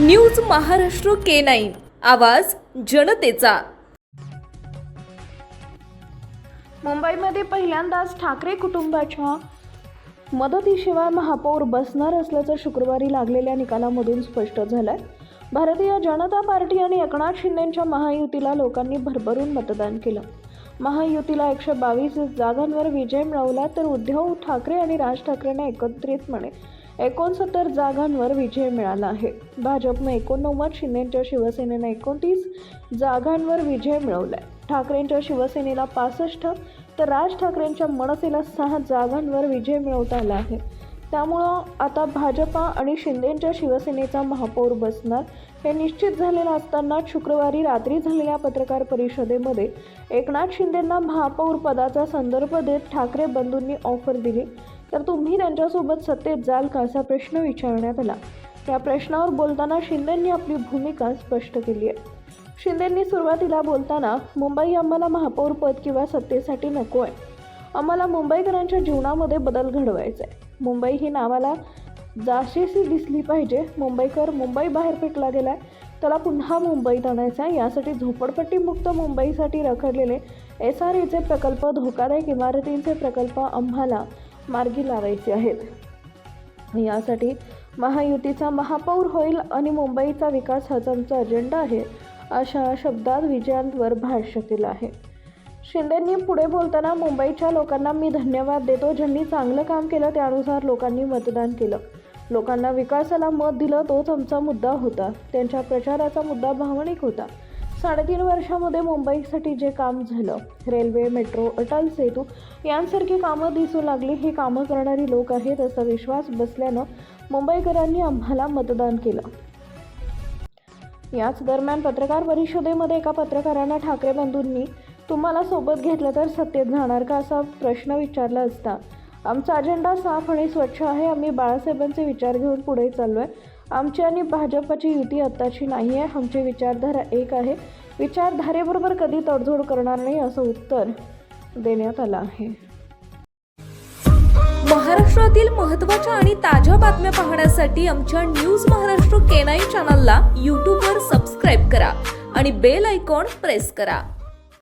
News Maharashtra K9 आवाज जनतेचा। मुंबईमध्ये पहिल्यांदाच ठाकरे कुटुंबाच्या मदतीशिवाय महापौर बसणार असल्याचं शुक्रवारी लागलेल्या निकालामधून स्पष्ट झालंय। भारतीय जनता पार्टी आणि एकनाथ शिंदेंच्या महायुतीला लोकांनी भरभरून मतदान केलं। महायुतीला 122 जागांवर विजय मिळवला, तर उद्धव ठाकरे आणि राज ठाकरेंना एकत्रितपणे 69 जागांवर विजय मिळाला आहे। भाजपने 89, शिंदेंच्या शिवसेनेने 29 जागांवर विजय मिळवलाय। ठाकरेंच्या शिवसेनेला 65 तर राज ठाकरेंच्या मनसेला 6 जागांवर विजय मिळवता आला आहे। त्यामुळं आता भाजपा आणि शिंदेंच्या शिवसेनेचा महापौर बसणार हे निश्चित झालेलं असताना शुक्रवारी रात्री झालेल्या पत्रकार परिषदेमध्ये एकनाथ शिंदेंना महापौर पदाचा संदर्भ देत ठाकरे बंधूंनी ऑफर दिली, तर तुम्ही त्यांच्यासोबत सत्तेत जाल का असा प्रश्न विचारण्यात आला। या प्रश्नावर बोलताना शिंदेंनी आपली भूमिका स्पष्ट केली आहे। शिंदेंनी सुरुवातीला बोलताना, मुंबई आम्हाला महापौर पद किंवा सत्तेसाठी नको आहे, आम्हाला मुंबईकरांच्या जीवनामध्ये बदल घडवायचा आहे। मुंबई ही नावाला जाशीसी दिसली पाहिजे। मुंबईकर मुंबई बाहेर फेकला गेलाय, त्याला पुन्हा मुंबईत आणायचं आहे। यासाठी झोपडपट्टीमुक्त मुंबईसाठी रखडलेले SRAचे प्रकल्प, धोकादायक इमारतींचे प्रकल्प आम्हाला मार्गी लावायचे आहेत। यासाठी महायुतीचा महापौर होईल आणि मुंबईचा विकास हाच आमचा अजेंडा आहे, अशा शब्दात विजयांवर भाष्य केलं आहे। शिंदेंनी पुढे बोलताना, मुंबईच्या लोकांना मी धन्यवाद देतो, ज्यांनी चांगलं काम केलं त्यानुसार लोकांनी मतदान केलं, लोकांना विकासाला मत दिलं, तोच आमचा मुद्दा होता। त्यांच्या प्रचाराचा मुद्दा भावनिक होता। 3.5 वर्षामध्ये मुंबईसाठी जे काम झालं, रेल्वे, मेट्रो, अटल सेतू यांसारखी कामं दिसू लागली, ही कामं करणारी लोक आहेत असा विश्वास बसल्यानं मुंबईकरांनी आम्हाला मतदान केलं। याच दरम्यान पत्रकार परिषदेमध्ये एका पत्रकारांना ठाकरे बंधूंनी तुम्हाला सोबत घेतलं तर सत्तेत जाणार का असा प्रश्न विचारला असता, आमचा अजेंडा साफ आणि स्वच्छ आहे, आम्ही बाळासाहेबांचे विचार घेऊन पुढे चाललो आहे। आमची आणि भाजपची युती आत्ताची नाही आहे, आमची विचारधारा एक आहे, विचारधारेबरोबर कधी तडजोड करणार नाही असं उत्तर देण्यात आलं आहे। महाराष्ट्रातील महत्त्वाच्या आणि ताज्या बातम्या पाहण्यासाठी आमच्या न्यूज महाराष्ट्र K9 चॅनलला YouTube वर सबस्क्राईब करा आणि बेल आयकॉन प्रेस करा।